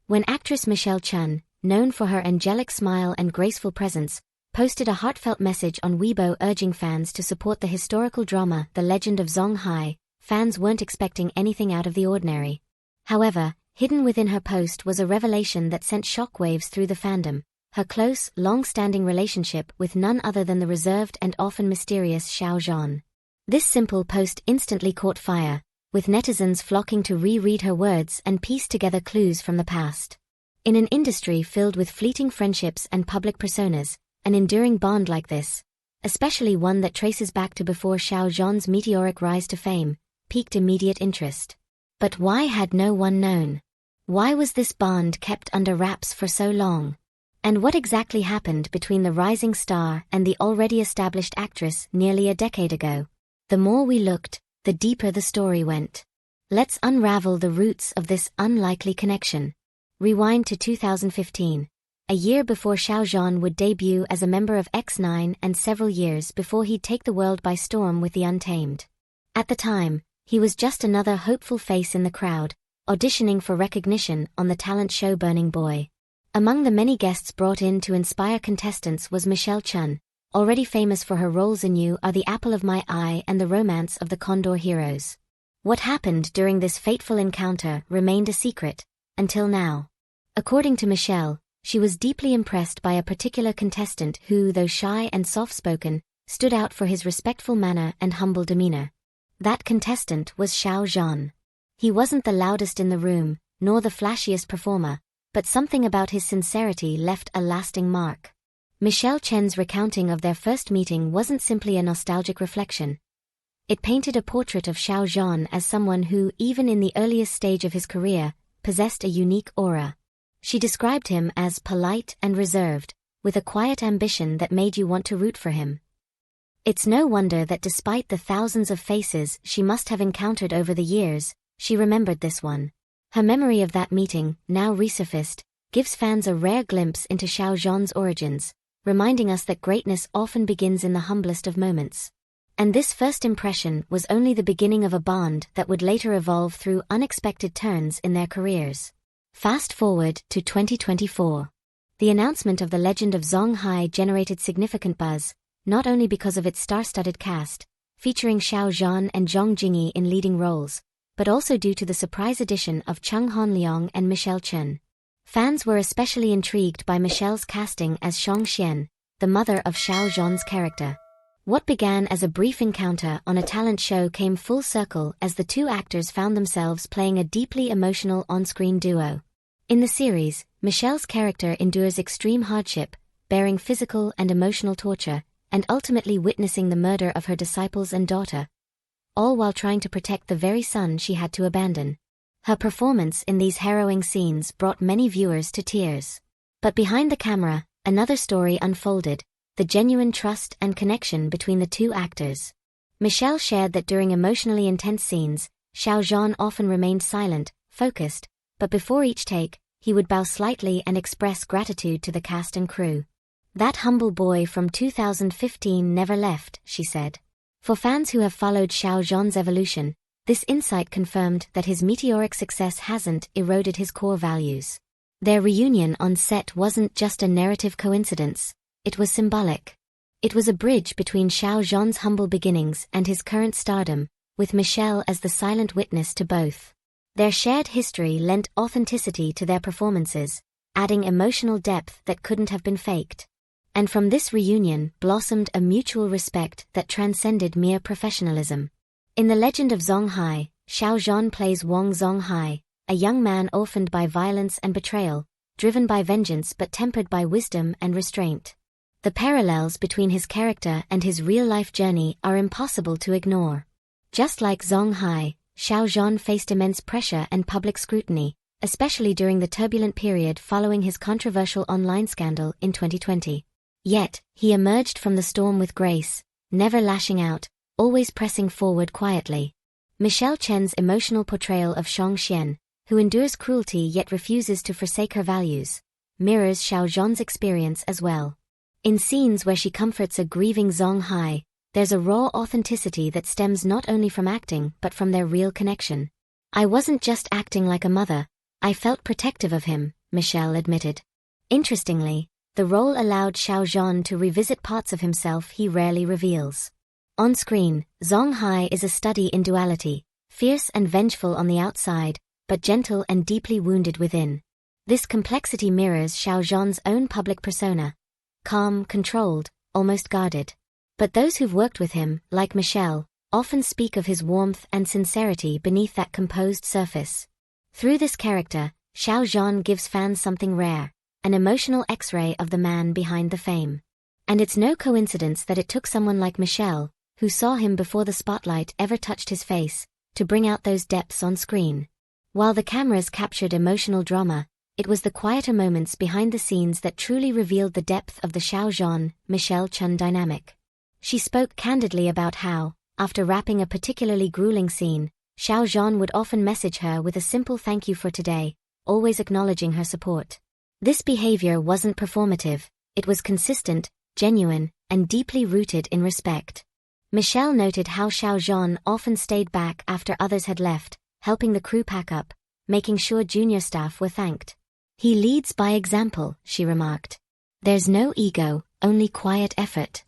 when actress Chen, known for her angelic smile and graceful presence, posted a heartfelt message on Weibo urging fans to support the historical drama The Legend of Zhong Hai. Fans weren't expecting anything out of the ordinary. However, hidden within her post was a revelation that sent shockwaves through the fandom: her close, long-standing relationship with none other than the reserved and often mysterious Xiao Zhan. This simple post instantly caught fire, with netizens flocking to reread her words and piece together clues from the past. In an industry filled with fleeting friendships and public personas, an enduring bond like this, especially one that traces back to before Xiao Zhan's meteoric rise to fame, piqued immediate interest. But why had no one known? Why was this bond kept under wraps for so long? And what exactly happened between the rising star and the already established actress nearly a decade ago? The more we looked, the deeper the story went. Let's unravel the roots of this unlikely connection. Rewind to 2015, a year before Xiao Zhan would debut as a member of X9 and several years before he'd take the world by storm with The Untamed. At the time, he was just another hopeful face in the crowd, auditioning for recognition on the talent show Burning Boy. Among the many guests brought in to inspire contestants was Chen, already famous for her roles in You Are the Apple of My Eye and The Romance of the Condor Heroes. What happened during this fateful encounter remained a secret, until now. According to Michelle, she was deeply impressed by a particular contestant who, though shy and soft-spoken, stood out for his respectful manner and humble demeanor. That contestant was Xiao Zhan. He wasn't the loudest in the room, nor the flashiest performer, but something about his sincerity left a lasting mark. Chen's recounting of their first meeting wasn't simply a nostalgic reflection. It painted a portrait of Xiao Zhan as someone who, even in the earliest stage of his career, possessed a unique aura. She described him as polite and reserved, with a quiet ambition that made you want to root for him. It's no wonder that despite the thousands of faces she must have encountered over the years, she remembered this one. Her memory of that meeting, now resurfaced, gives fans a rare glimpse into Xiao Zhan's origins, reminding us that greatness often begins in the humblest of moments. And this first impression was only the beginning of a bond that would later evolve through unexpected turns in their careers. Fast forward to 2024. The announcement of The Legend of Zhong Hai generated significant buzz, not only because of its star-studded cast, featuring Xiao Zhan and Zhong Jingyi in leading roles, but also due to the surprise addition of Chung Honleong and Chen. Fans were especially intrigued by Michelle's casting as Shang Xian, the mother of Xiao Zhan's character. What began as a brief encounter on a talent show came full circle as the two actors found themselves playing a deeply emotional on-screen duo. In the series, Michelle's character endures extreme hardship, bearing physical and emotional torture, and ultimately witnessing the murder of her disciples and daughter, all while trying to protect the very son she had to abandon. Her performance in these harrowing scenes brought many viewers to tears. But behind the camera, another story unfolded: the genuine trust and connection between the two actors. Michelle shared that during emotionally intense scenes, Xiao Zhan often remained silent, focused, but before each take, he would bow slightly and express gratitude to the cast and crew. That humble boy from 2015 never left, she said. For fans who have followed Xiao Zhan's evolution, this insight confirmed that his meteoric success hasn't eroded his core values. Their reunion on set wasn't just a narrative coincidence, it was symbolic. It was a bridge between Xiao Zhan's humble beginnings and his current stardom, with Michelle as the silent witness to both. Their shared history lent authenticity to their performances, adding emotional depth that couldn't have been faked. And from this reunion blossomed a mutual respect that transcended mere professionalism. In The Legend of Zhong Hai, Xiao Zhan plays Wang Zonghai, a young man orphaned by violence and betrayal, driven by vengeance but tempered by wisdom and restraint. The parallels between his character and his real-life journey are impossible to ignore. Just like Zhong Hai, Xiao Zhan faced immense pressure and public scrutiny, especially during the turbulent period following his controversial online scandal in 2020. Yet, he emerged from the storm with grace, never lashing out, always pressing forward quietly. Chen's emotional portrayal of Shang Xian, who endures cruelty yet refuses to forsake her values, mirrors Xiao Zhan's experience as well. In scenes where she comforts a grieving Zhong Hai, there's a raw authenticity that stems not only from acting but from their real connection. "I wasn't just acting like a mother, I felt protective of him, Michelle admitted. Interestingly, the role allowed Xiao Zhan to revisit parts of himself he rarely reveals. On screen, Zhong Hai is a study in duality, fierce and vengeful on the outside, but gentle and deeply wounded within. This complexity mirrors Xiao Zhan's own public persona, calm, controlled, almost guarded. But those who've worked with him, like Michelle, often speak of his warmth and sincerity beneath that composed surface. Through this character, Xiao Zhan gives fans something rare, an emotional X-ray of the man behind the fame. And it's no coincidence that it took someone like Michelle, who saw him before the spotlight ever touched his face, to bring out those depths on screen. While the cameras captured emotional drama, it was the quieter moments behind the scenes that truly revealed the depth of the Xiao Zhan-Michelle Chen dynamic. She spoke candidly about how, after wrapping a particularly grueling scene, Xiao Zhan would often message her with a simple "thank you for today," always acknowledging her support. This behavior wasn't performative, it was consistent, genuine, and deeply rooted in respect. Michelle noted how Xiao Zhan often stayed back after others had left, helping the crew pack up, making sure junior staff were thanked. "He leads by example," she remarked. "There's no ego, only quiet effort."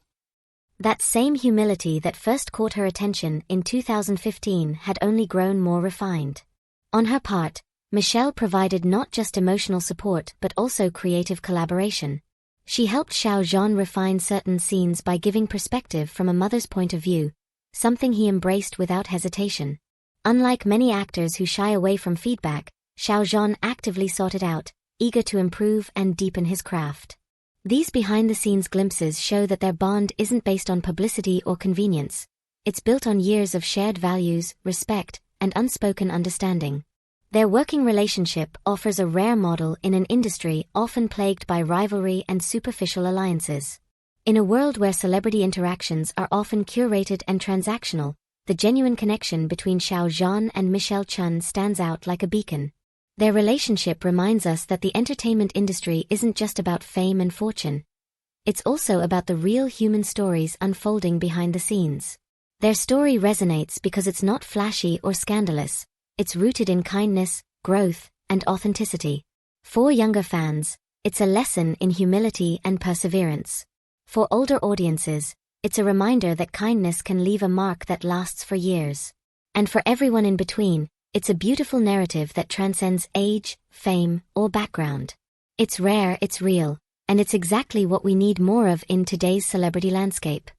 That same humility that first caught her attention in 2015 had only grown more refined. On her part, Michelle provided not just emotional support but also creative collaboration. She helped Xiao Zhan refine certain scenes by giving perspective from a mother's point of view, something he embraced without hesitation. Unlike many actors who shy away from feedback, Xiao Zhan actively sought it out, eager to improve and deepen his craft. These behind-the-scenes glimpses show that their bond isn't based on publicity or convenience. It's built on years of shared values, respect, and unspoken understanding. Their working relationship offers a rare model in an industry often plagued by rivalry and superficial alliances. In a world where celebrity interactions are often curated and transactional, the genuine connection between Xiao Zhan and Michelle Chen stands out like a beacon. Their relationship reminds us that the entertainment industry isn't just about fame and fortune. It's also about the real human stories unfolding behind the scenes. Their story resonates because it's not flashy or scandalous. It's rooted in kindness, growth, and authenticity. For younger fans, it's a lesson in humility and perseverance. For older audiences, it's a reminder that kindness can leave a mark that lasts for years. And for everyone in between, it's a beautiful narrative that transcends age, fame, or background. It's rare, it's real, and it's exactly what we need more of in today's celebrity landscape.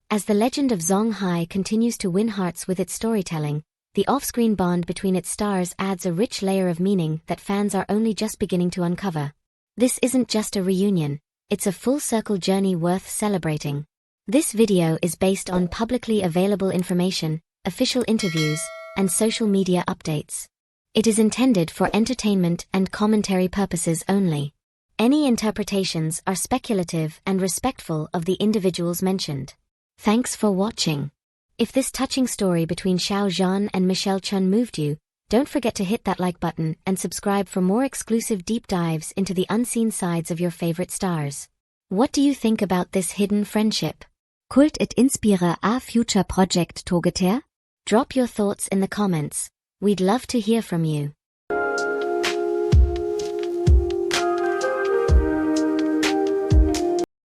As the legend of Zhong Hai continues to win hearts with its storytelling, the off-screen bond between its stars adds a rich layer of meaning that fans are only just beginning to uncover. This isn't just a reunion, it's a full-circle journey worth celebrating. This video is based on publicly available information, official interviews, and social media updates. It is intended for entertainment and commentary purposes only. Any interpretations are speculative and respectful of the individuals mentioned. Thanks for watching. If this touching story between Xiao Zhan and Michelle Chen moved you, don't forget to hit that like button and subscribe for more exclusive deep dives into the unseen sides of your favorite stars. What do you think about this hidden friendship? Kult et inspire a future project together? Drop your thoughts in the comments. We'd love to hear from you.